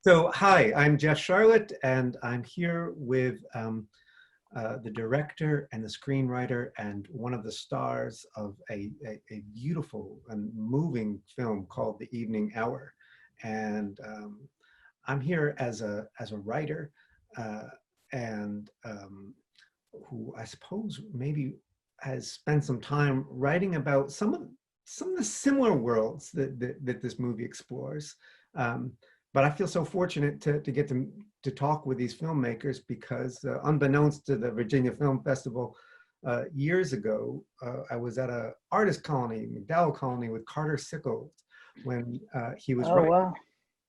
So, hi, I'm Jeff Sharlet, and I'm here with the director and the screenwriter and one of the stars of a beautiful and moving film called The Evening Hour. And I'm here as a writer uh, and who I suppose maybe has spent some time writing about some of the similar worlds that this movie explores. Um, but I feel so fortunate to get to talk with these filmmakers because unbeknownst to the Virginia Film Festival years ago, I was at a artist colony, McDowell Colony, with Carter Sickles when he was Oh, writing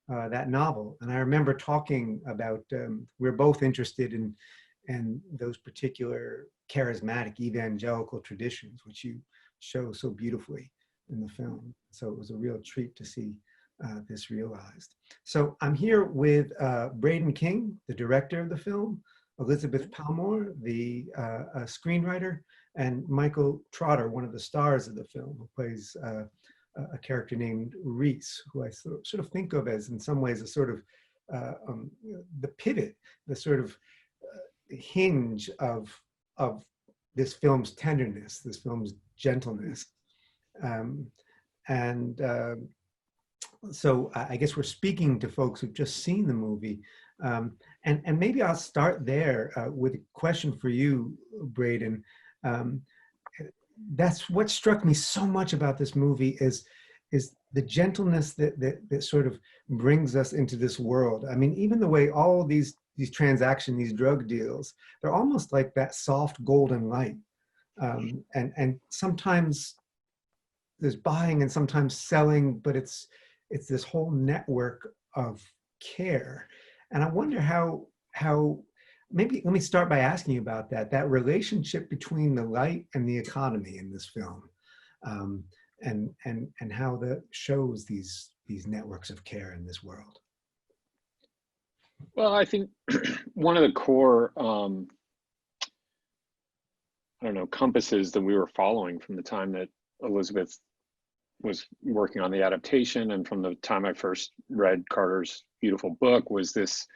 wow. that novel. And I remember talking about, we we're both interested in those particular charismatic evangelical traditions, which you show so beautifully in the film. So it was a real treat to see this realized. So I'm here with Braden King, the director of the film, Elizabeth Palmore, the screenwriter, and Michael Trotter, one of the stars of the film, who plays a character named Reese, who I sort of think of as, in some ways, a sort of the pivot, the sort of hinge of this film's tenderness, this film's gentleness. Um, and So I guess we're speaking to folks who've just seen the movie. And maybe I'll start there with a question for you, Braden. Um, that's what struck me so much about this movie is the gentleness that sort of brings us into this world. I mean, even the way all these transactions, these drug deals, they're almost like that soft golden light. And sometimes there's buying and sometimes selling, but it's this whole network of care. And I wonder how maybe let me start by asking you about that relationship between the light and the economy in this film, um, and how that shows these networks of care in this world. Well, I think one of the core, I don't know, compasses that we were following from the time that Elizabeth was working on the adaptation and from the time I first read Carter's beautiful book was this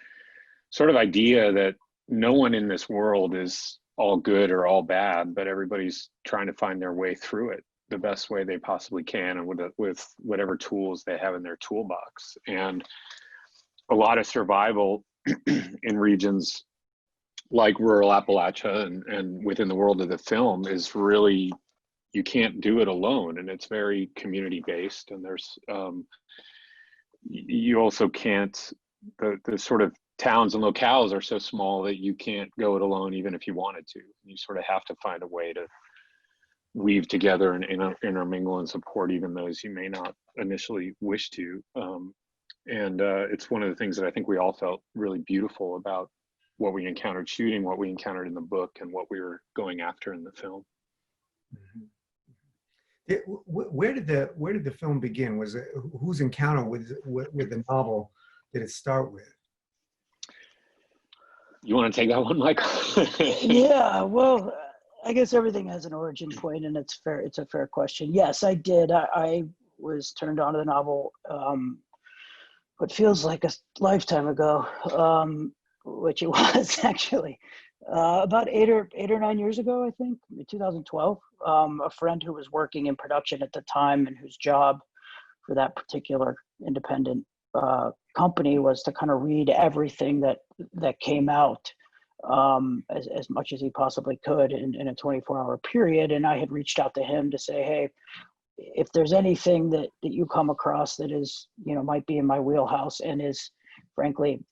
sort of idea that no one in this world is all good or all bad, but everybody's trying to find their way through it the best way they possibly can and with whatever tools they have in their toolbox. And a lot of survival in regions like rural Appalachia and within the world of the film is really, you can't do it alone, and it's very community based. And there's you also can't, the sort of towns and locales are so small that you can't go it alone even if you wanted to. You sort of have to find a way to weave together and intermingle and support even those you may not initially wish to. And it's one of the things that I think we all felt really beautiful about what we encountered shooting, what we encountered in the book, and what we were going after in the film. Where did the film begin? Was it whose encounter with the novel did it start with? You want to take that one, Michael? Yeah, well, I guess everything has an origin point, and it's fair. It's a fair question. Yes, I did. I was turned on to the novel what feels like a lifetime ago, which it was actually about 8 or 9 years ago, I think, 2012. A friend who was working in production at the time and whose job for that particular independent company was to kind of read everything that came out as much as he possibly could in a 24-hour period. And I had reached out to him to say, hey, if there's anything that you come across that is, might be in my wheelhouse and is frankly,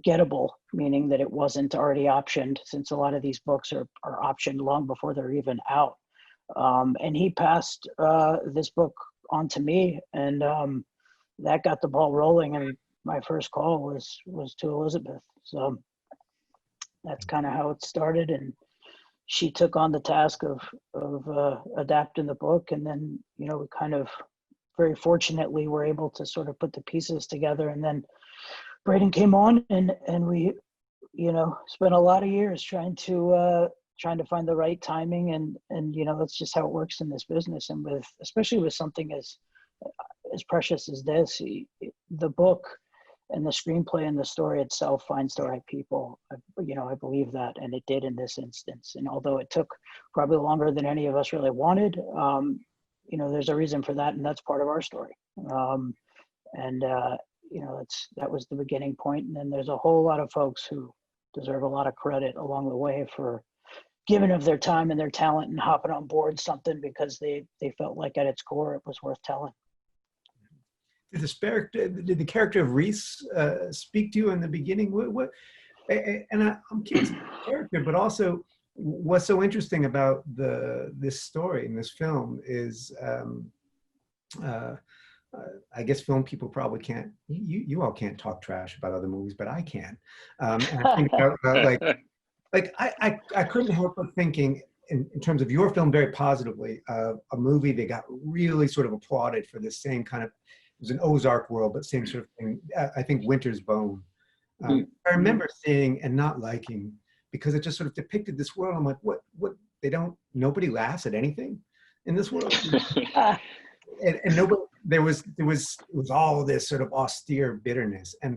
gettable, meaning that it wasn't already optioned, since a lot of these books are optioned long before they're even out. And he passed this book on to me, and that got the ball rolling. And my first call was to Elizabeth. So that's kind of how it started. And she took on the task of adapting the book. And then, we kind of very fortunately were able to sort of put the pieces together. And then Braden came on, and we, spent a lot of years trying to find the right timing. And that's just how it works in this business. And especially with something as precious as this, the book and the screenplay and the story itself finds the right people. I believe that, and it did in this instance. And although it took probably longer than any of us really wanted, there's a reason for that, and that's part of our story. That was the beginning point. And then there's a whole lot of folks who deserve a lot of credit along the way for giving of their time and their talent and hopping on board something because they felt like at its core it was worth telling. Did the character of Reese speak to you in the beginning? I'm curious about the character, but also what's so interesting about this story in this film is, I guess film people probably can't. You all can't talk trash about other movies, but I can. And I think about I couldn't help but thinking in terms of your film very positively of a movie that got really sort of applauded for this same kind of. It was an Ozark world, but same sort of thing. I think Winter's Bone. I remember seeing and not liking because it just sort of depicted this world. I'm like, what? Nobody laughs at anything in this world, and nobody. It was all this sort of austere bitterness, and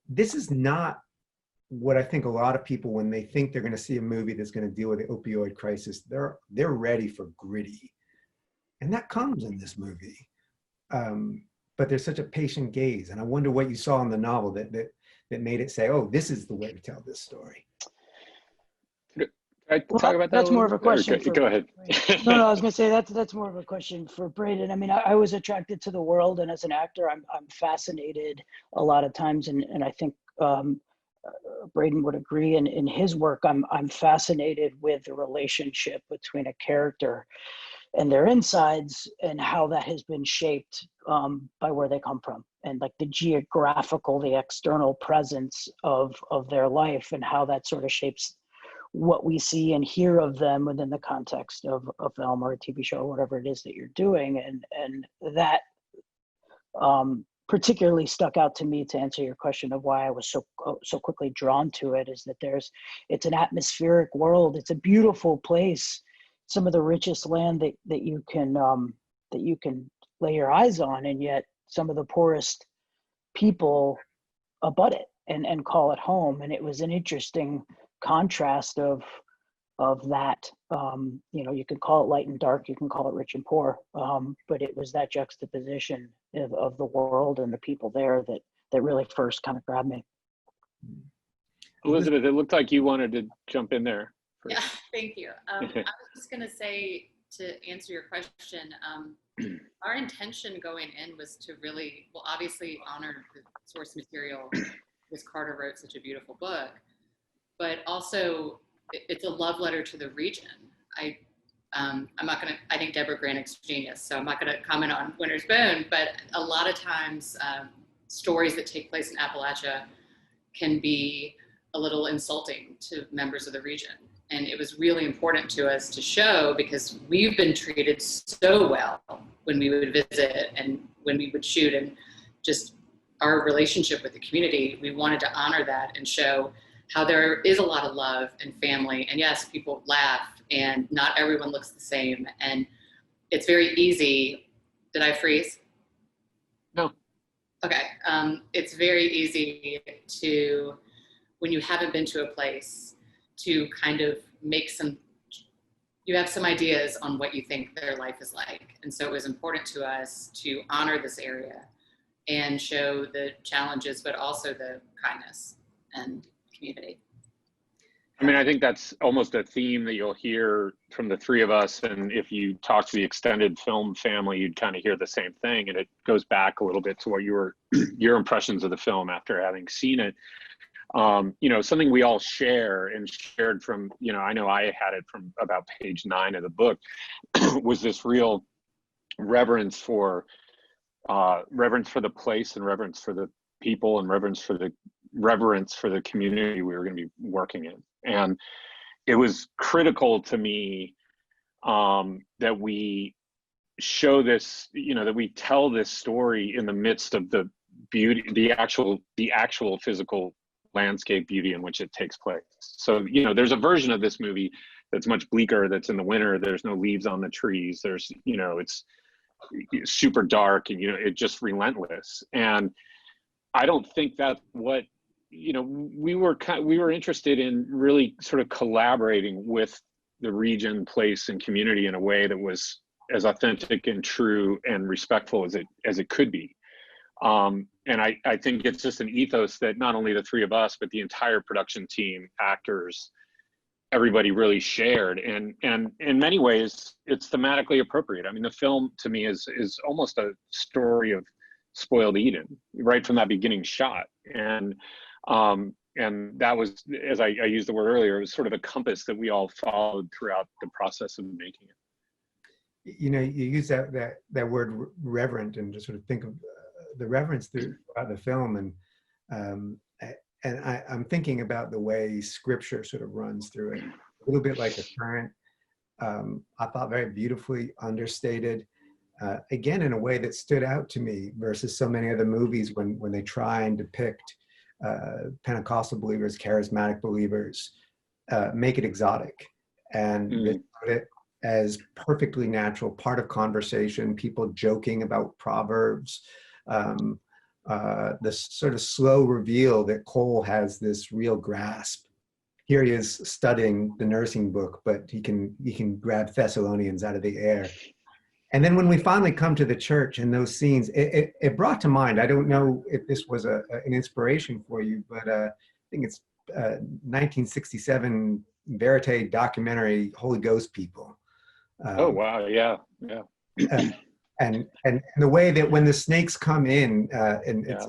this is not what I think a lot of people, when they think they're going to see a movie that's going to deal with the opioid crisis, they're ready for gritty, and that comes in this movie. But there's such a patient gaze, and I wonder what you saw in the novel that made it say, "Oh, this is the way to tell this story." Can I talk about that? That's more of a question. Go ahead. No, I was going to say that's more of a question for Braden. I mean, I was attracted to the world, and as an actor, I'm fascinated a lot of times, and I think Braden would agree. In his work, I'm fascinated with the relationship between a character and their insides and how that has been shaped by where they come from, and like the geographical, the external presence of their life, and how that sort of shapes what we see and hear of them within the context of a film or a TV show or whatever it is that you're doing. And that particularly stuck out to me, to answer your question of why I was so quickly drawn to it, is that it's an atmospheric world. It's a beautiful place. Some of the richest land that you can lay your eyes on, and yet some of the poorest people abut it and call it home. And it was an interesting contrast of that. You can call it light and dark, you can call it rich and poor, but it was that juxtaposition of the world and the people there that really first kind of grabbed me. Elizabeth, it looked like you wanted to jump in there first. Yeah, thank you. I was just going to say, to answer your question, our intention going in was to really, obviously honor the source material, because Carter wrote such a beautiful book, but also it's a love letter to the region. I'm not going to, I think Deborah Granick's genius, so I'm not going to comment on Winter's Bone, but a lot of times stories that take place in Appalachia can be a little insulting to members of the region. And it was really important to us to show, because we've been treated so well when we would visit and when we would shoot, and just our relationship with the community, we wanted to honor that and show how there is a lot of love and family. And yes, people laugh and not everyone looks the same. And it's very easy. Did I freeze? No. Okay. It's very easy to, when you haven't been to a place, to kind of you have some ideas on what you think their life is like. And so it was important to us to honor this area and show the challenges, but also the kindness and community. I mean, I think that's almost a theme that you'll hear from the three of us. And if you talk to the extended film family, you'd kind of hear the same thing. And it goes back a little bit to what your impressions of the film after having seen it. Something we all share and shared from, I know I had it from about page 9 of the book, was this real reverence for the place, and reverence for the people, and reverence for the community we were going to be working in. And it was critical to me that we show this, that we tell this story in the midst of the beauty, the actual physical landscape beauty in which it takes place. So, there's a version of this movie that's much bleaker, that's in the winter, there's no leaves on the trees, there's, it's super dark, and, it's just relentless. And I don't think that's what, you know, we were interested in really sort of collaborating with the region, place, and community in a way that was as authentic and true and respectful as it could be. And I think it's just an ethos that not only the three of us, but the entire production team, actors, everybody really shared. And in many ways, it's thematically appropriate. I mean, the film to me is almost a story of spoiled Eden right from that beginning shot. And that was, as I used the word earlier, it was sort of a compass that we all followed throughout the process of making it. You know, you use that word reverent, and just sort of think of the reverence throughout the film, and I'm thinking about the way scripture sort of runs through it, a little bit like a current. I thought very beautifully understated, again in a way that stood out to me versus so many other movies when they try and depict Pentecostal believers, charismatic believers, make it exotic, and they put it as perfectly natural, part of conversation, people joking about Proverbs, this sort of slow reveal that Cole has this real grasp. Here he is studying the nursing book, but he can grab Thessalonians out of the air. And then when we finally come to the church and those scenes, it brought to mind, I don't know if this was an inspiration for you, but I think it's 1967 Verite documentary, Holy Ghost People. Oh, wow, yeah. And the way that when the snakes come in, and it's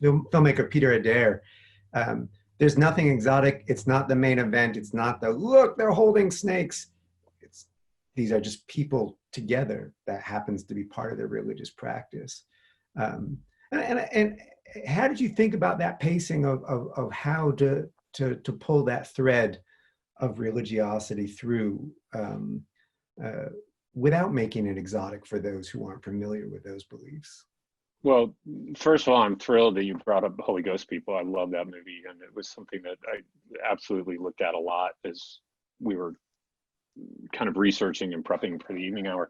filmmaker Peter Adair, there's nothing exotic. It's not the main event. It's not the, look, they're holding snakes. These are just people together that happens to be part of their religious practice. And how did you think about that pacing of how to pull that thread of religiosity through without making it exotic for those who aren't familiar with those beliefs? Well, first of all, I'm thrilled that you brought up Holy Ghost People. I love that movie, and it was something that I absolutely looked at a lot as we were kind of researching and prepping for the evening hour.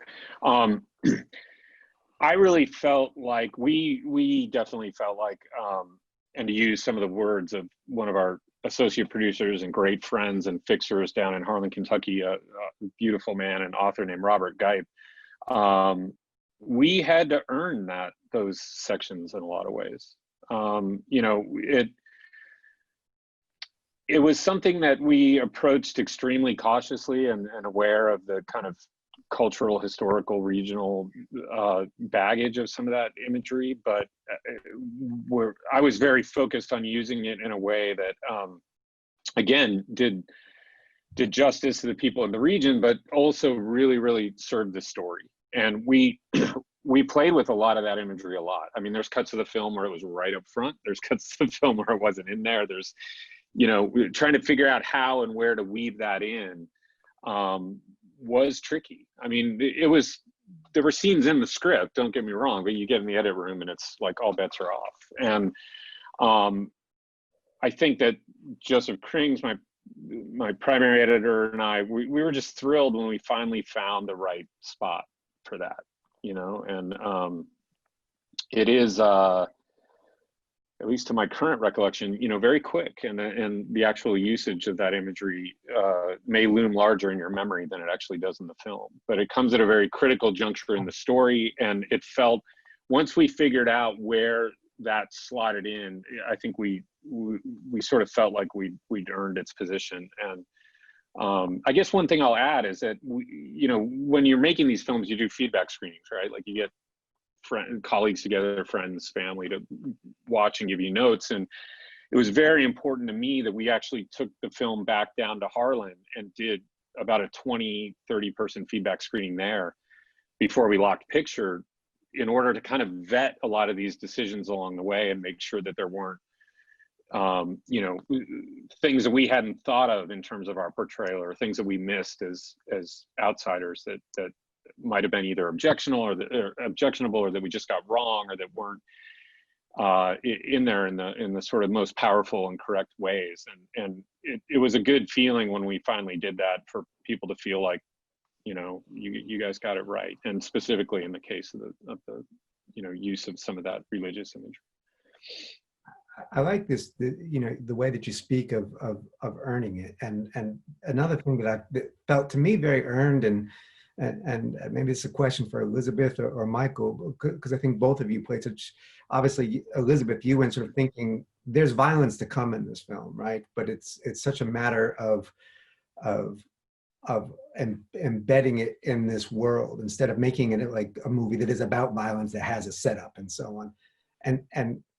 I really felt like we definitely felt like, and to use some of the words of one of our associate producers and great friends and fixers down in Harlan, Kentucky, a beautiful man and author named Robert Geip, we had to earn those sections in a lot of ways. You know, it was something that we approached extremely cautiously and aware of the kind of cultural, historical, regional baggage of some of that imagery, but I was very focused on using it in a way that, again, did justice to the people in the region, but also really, really served the story. And we played with a lot of that imagery a lot. I mean, there's cuts of the film where it was right up front. There's cuts of the film where it wasn't in there. There's, you know, trying to figure out how and where to weave that in was tricky. I mean, there were scenes in the script, don't get me wrong, but you get in the edit room and it's like all bets are off. And I think that Joseph Krings, my primary editor, and I, we were just thrilled when we finally found the right spot for that, you know. And it is, at least to my current recollection, you know, very quick, and the actual usage of that imagery may loom larger in your memory than it actually does in the film. But it comes at a very critical juncture in the story, and it felt, once we figured out where that slotted in, I think we sort of felt like we'd earned its position. And I guess one thing I'll add is that you know, when you're making these films, you do feedback screenings, right? Like you get colleagues together, friends, family, to watch and give you notes. And it was very important to me that we actually took the film back down to Harlan and did about a 20, 30 person feedback screening there before we locked picture, in order to kind of vet a lot of these decisions along the way and make sure that there weren't, you know, things that we hadn't thought of in terms of our portrayal, or things that we missed as outsiders that might have been either objectionable or that we just got wrong, or that weren't in there in the sort of most powerful and correct ways. And it was a good feeling when we finally did that, for people to feel like, you know, you guys got it right. And specifically in the case of the you know, use of some of that religious imagery. I like this, the way that you speak of earning it, and another thing that felt to me very earned, and maybe it's a question for Elizabeth or Michael, because I think both of you played such. Obviously, Elizabeth, you went sort of thinking there's violence to come in this film, right? But it's such a matter of embedding it in this world instead of making it like a movie that is about violence that has a setup and so on.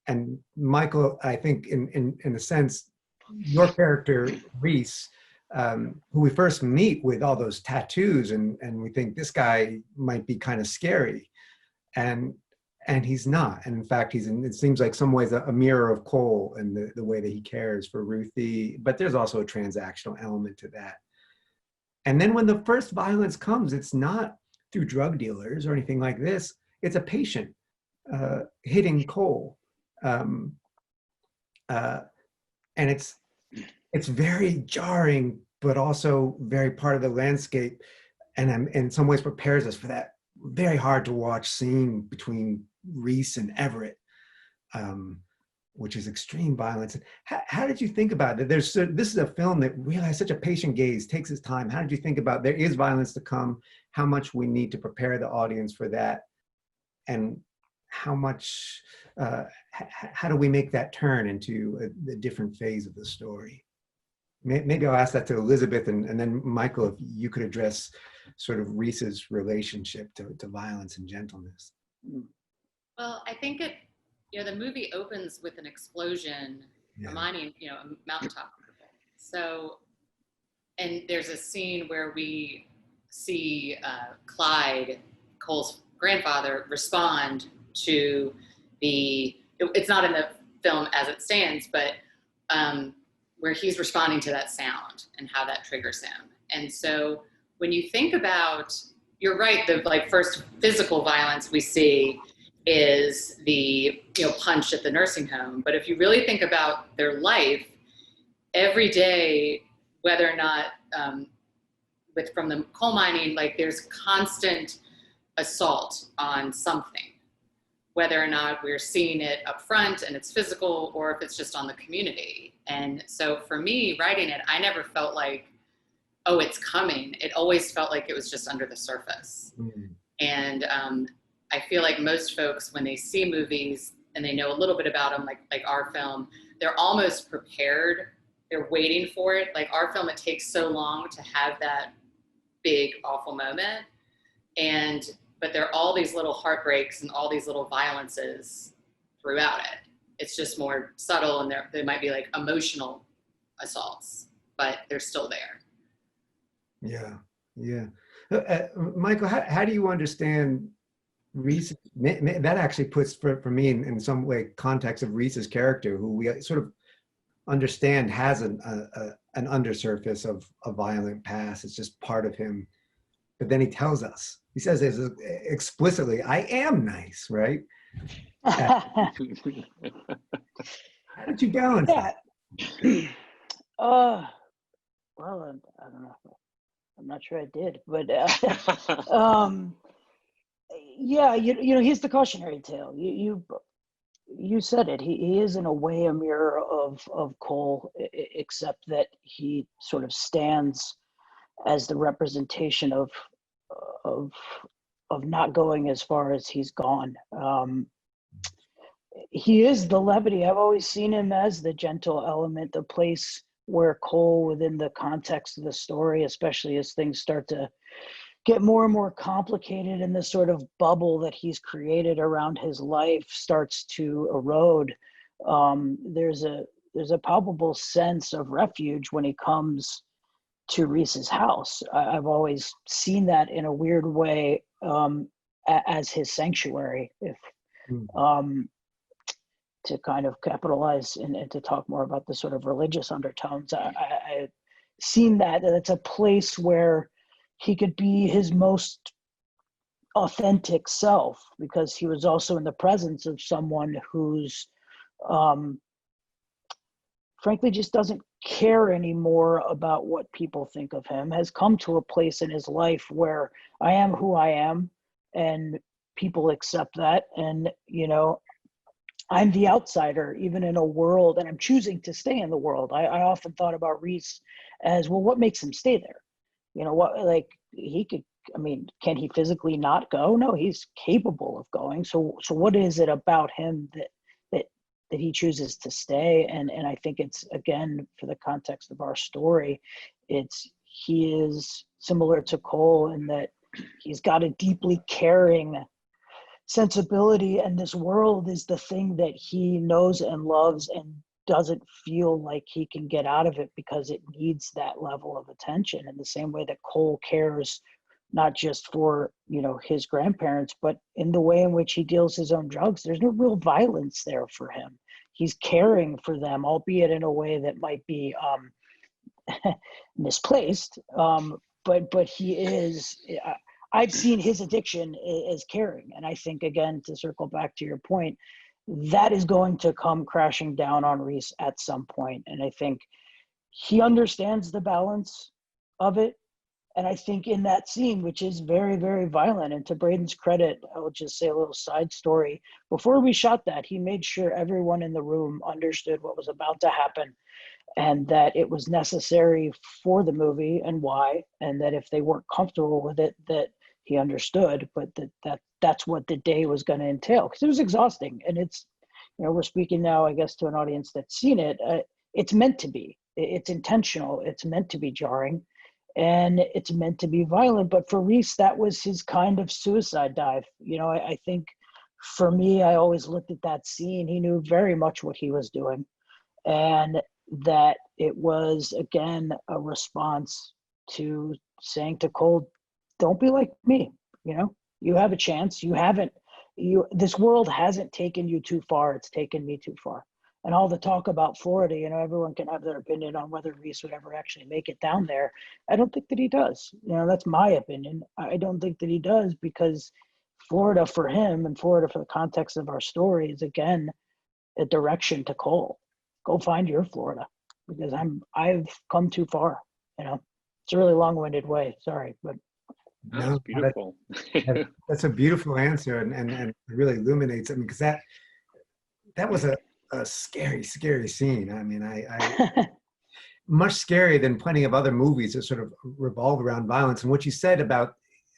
And Michael, I think in a sense, your character Reese, who we first meet with all those tattoos, and we think this guy might be kind of scary, and he's not. And in fact, it seems like some ways a mirror of Cole and the way that he cares for Ruthie. But there's also a transactional element to that. And then when the first violence comes, it's not through drug dealers or anything like this. It's a patient hitting Cole. And it's very jarring, but also very part of the landscape, and in some ways prepares us for that very hard to watch scene between Reese and Everett, which is extreme violence. How did you think about it? This is a film that really has such a patient gaze, takes its time. How did you think about there is violence to come, how much we need to prepare the audience for that, and how much, how do we make that turn into a different phase of the story? Maybe I'll ask that to Elizabeth, and then Michael, if you could address sort of Reese's relationship to violence and gentleness. Well, I think the movie opens with an explosion, reminding, a mountaintop. So, and there's a scene where we see Clyde, Cole's grandfather, respond to it's not in the film as it stands, but where he's responding to that sound and how that triggers him. And so when you think about, you're right, the first physical violence we see is the punch at the nursing home. But if you really think about their life, every day, whether or not from the coal mining, there's constant assault on something, whether or not we're seeing it up front and it's physical, or if it's just on the community. And so for me, writing it, I never felt like, oh, it's coming. It always felt like it was just under the surface. Mm-hmm. And I feel like most folks, when they see movies and they know a little bit about them, like our film, they're almost prepared. They're waiting for it. Like our film, it takes so long to have that big, awful moment. But there are all these little heartbreaks and all these little violences throughout it. It's just more subtle, and they might be emotional assaults, but they're still there. Yeah. Michael, how do you understand Reese? That actually puts for me in some way context of Reese's character, who we sort of understand has an undersurface of a violent past. It's just part of him. But then he tells us, he says explicitly, I am nice, right? How did you balance that? Well, I don't know. I'm not sure I did, but yeah, he's the cautionary tale. You said it. He is in a way a mirror of Cole, except that he sort of stands as the representation of not going as far as he's gone. He is the levity. I've always seen him as the gentle element, the place where Cole, within the context of the story, especially as things start to get more and more complicated and the sort of bubble that he's created around his life starts to erode, there's a palpable sense of refuge when he comes to Reese's house. I've always seen that in a weird way as his sanctuary, if to kind of capitalize and to talk more about the sort of religious undertones. I've seen that it's a place where he could be his most authentic self, because he was also in the presence of someone who's frankly just doesn't care anymore about what people think of him, has come to a place in his life where I am who I am and people accept that. And, I'm the outsider, even in a world, and I'm choosing to stay in the world. I often thought about Reese as, well, what makes him stay there? You know, what, like, he could, I mean, can he physically not go? No, he's capable of going. So what is it about him that he chooses to stay? And I think it's, again, for the context of our story, he is similar to Cole in that he's got a deeply caring sensibility, and this world is the thing that he knows and loves and doesn't feel like he can get out of it because it needs that level of attention, in the same way that Cole cares not just for, you know, his grandparents, but in the way in which he deals his own drugs. There's no real violence there for him. He's caring for them, albeit in a way that might be misplaced, but he is, I've seen his addiction as caring. And I think, again, to circle back to your point, that is going to come crashing down on Reese at some point. And I think he understands the balance of it. And I think in that scene, which is very, very violent, and to Braden's credit, I will just say a little side story. Before we shot that, he made sure everyone in the room understood what was about to happen, and that it was necessary for the movie and why, and that if they weren't comfortable with it, that he understood, but that's what the day was going to entail, because it was exhausting. And it's, you know, we're speaking now, I guess, to an audience that's seen it. It's meant to be. It's intentional. It's meant to be jarring, and it's meant to be violent. But for Reese, that was his kind of suicide dive. You know, I think for me, I always looked at that scene. He knew very much what he was doing, and that it was, again, a response to saying to Cole, don't be like me. You know, you have a chance. This world hasn't taken you too far. It's taken me too far. And all the talk about Florida, you know, everyone can have their opinion on whether Reese would ever actually make it down there. I don't think that he does. You know, that's my opinion. I don't think that he does, because Florida for him, and Florida for the context of our story, is, again, a direction to Cole. Go find your Florida, because I've come too far. You know, it's a really long-winded way. Sorry, but that's beautiful. That's a beautiful answer, and really illuminates it, because that was a scary scene. I mean, I much scarier than plenty of other movies that sort of revolve around violence. And what you said about,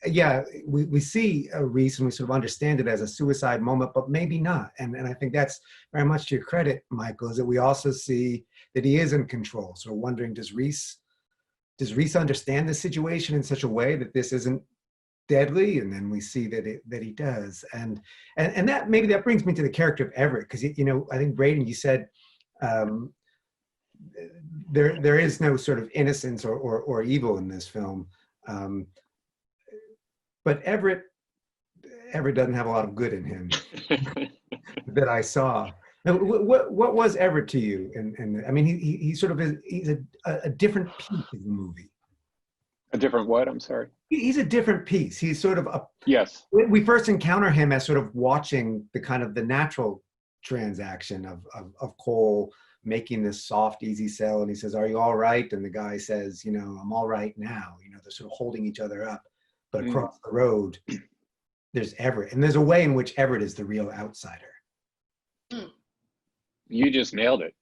yeah, we see a Reese and we sort of understand it as a suicide moment, but maybe not. And I think that's very much to your credit, Michael, is that we also see that he is in control. So wondering, does Reese understand the situation in such a way that this isn't deadly? And then we see that he does. And that, maybe that brings me to the character of Everett, because, you know, I think, Braden, you said there is no sort of innocence or evil in this film. But Everett doesn't have a lot of good in him that I saw. What was Everett to you? And I mean, he sort of is, he's a different piece of the movie. A different what? I'm sorry. He's a different piece. He's sort of yes. We first encounter him as sort of watching the kind of the natural transaction of Cole making this soft, easy sell, and he says, "Are you all right?" And the guy says, "You know, I'm all right now." You know, they're sort of holding each other up. But across the road, there's Everett. And there's a way in which Everett is the real outsider. You just nailed it.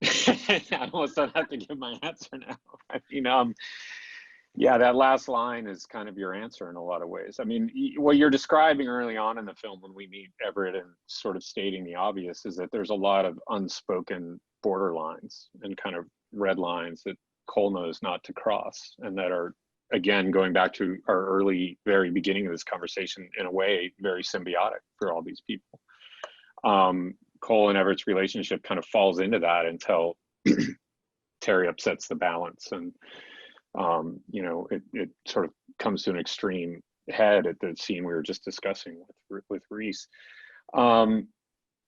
I almost don't have to give my answer now. I mean, yeah, that last line is kind of your answer in a lot of ways. I mean, what you're describing early on in the film when we meet Everett and sort of stating the obvious is that there's a lot of unspoken borderlines and kind of red lines that Cole knows not to cross, and that are, again, going back to our very beginning of this conversation, in a way, very symbiotic for all these people. Cole and Everett's relationship kind of falls into that until Terry upsets the balance, and you know, it sort of comes to an extreme head at the scene we were just discussing with Reese.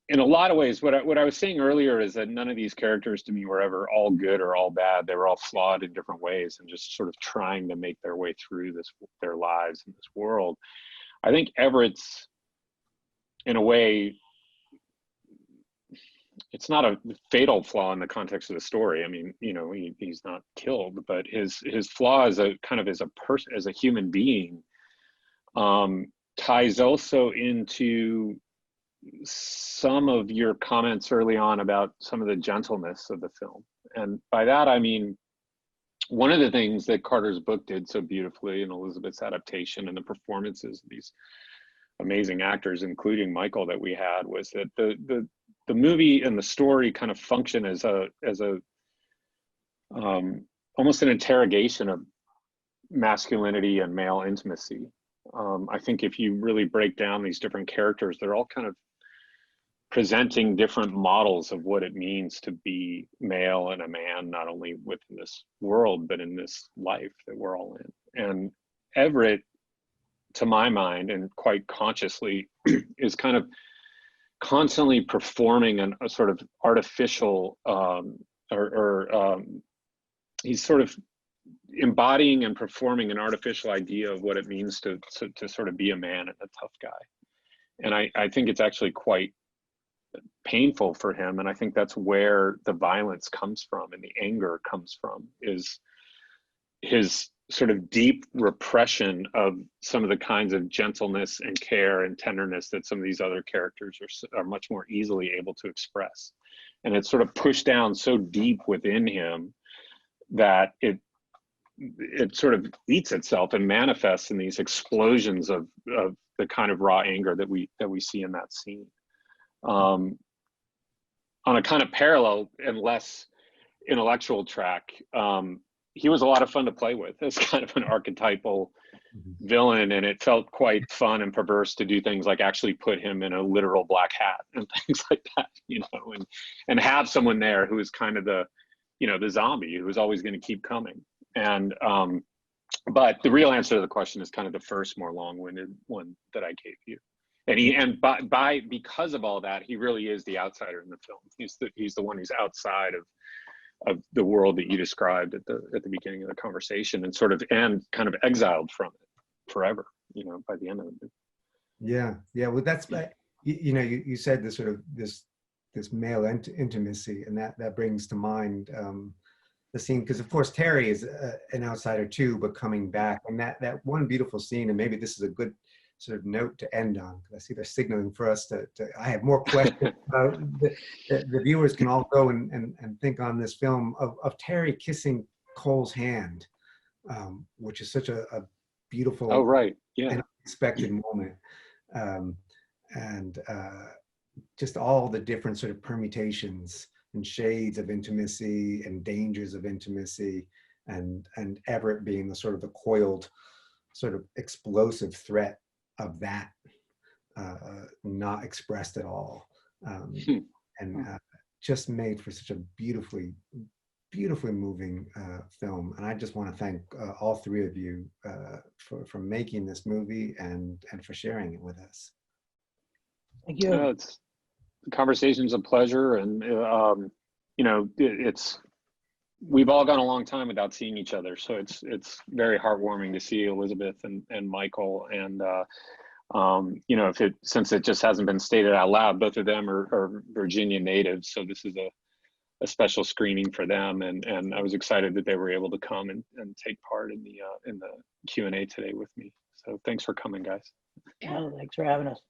In a lot of ways, what I was saying earlier is that none of these characters to me were ever all good or all bad. They were all flawed in different ways and just sort of trying to make their way through their lives in this world. I think Everett's, in a way, it's not a fatal flaw in the context of the story. I mean, you know, he's not killed, but his flaw as a kind of as a person, as a human being, ties also into some of your comments early on about some of the gentleness of the film. And by that, I mean, one of the things that Carter's book did so beautifully, and Elizabeth's adaptation and the performances of these amazing actors, including Michael, that we had, was that the movie and the story kind of function as a almost an interrogation of masculinity and male intimacy. I think if you really break down these different characters, they're all kind of presenting different models of what it means to be male and a man, not only within this world, but in this life that we're all in. And Everett, to my mind, and quite consciously, is kind of constantly performing a sort of artificial, he's sort of embodying and performing an artificial idea of what it means to sort of be a man and a tough guy. And I think it's actually quite painful for him. And I think that's where the violence comes from and the anger comes from, is his sort of deep repression of some of the kinds of gentleness and care and tenderness that some of these other characters are much more easily able to express. And it's sort of pushed down so deep within him that it sort of eats itself and manifests in these explosions of the kind of raw anger that we see in that scene. On a kind of parallel and less intellectual track, he was a lot of fun to play with as kind of an archetypal villain, and it felt quite fun and perverse to do things like actually put him in a literal black hat and things like that, you know, and have someone there who is kind of the, you know, the zombie who is always going to keep coming. And but the real answer to the question is kind of the first, more long-winded one that I gave you. And because of all that, he really is the outsider in the film. He's the one who's outside of the world that you described at the beginning of the conversation, and kind of exiled from it forever, you know, by the end of it. Yeah. Well, that's, you know, you said this sort of this male intimacy, and that brings to mind the scene, because of course Terry is an outsider too, but coming back, and that one beautiful scene, and maybe this is a good sort of note to end on, because I see they're signaling for us to I have more questions about the viewers can all go and think on this film of Terry kissing Cole's hand, which is such a beautiful, oh right, yeah, and unexpected moment, and just all the different sort of permutations and shades of intimacy and dangers of intimacy, and Everett being the sort of the coiled, sort of explosive threat of that, not expressed at all, and just made for such a beautifully moving film. And I just want to thank all three of you for making this movie and for sharing it with us. Thank you. The conversation's a pleasure, and you know, we've all gone a long time without seeing each other, so it's very heartwarming to see Elizabeth and Michael, and you know, since it just hasn't been stated out loud, both of them are Virginia natives, so this is a special screening for them, and I was excited that they were able to come and take part in the Q&A today with me. So thanks for coming, guys. Yeah, thanks for having us.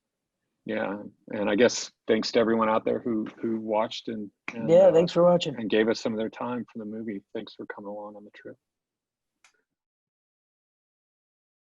Yeah, and I guess thanks to everyone out there who watched and yeah, thanks for watching and gave us some of their time for the movie. Thanks for coming along on the trip.